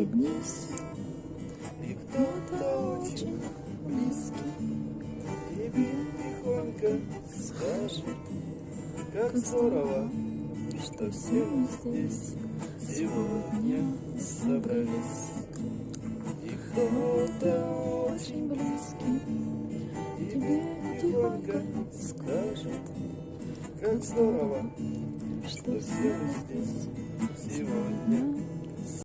улыбнись. И кто-то очень близкий тебе тихонько скажет, как здорово, что все мы здесь сегодня собрались. И кто-то очень близкий тебе тихонько скажет, как здорово, что все мы здесь сегодня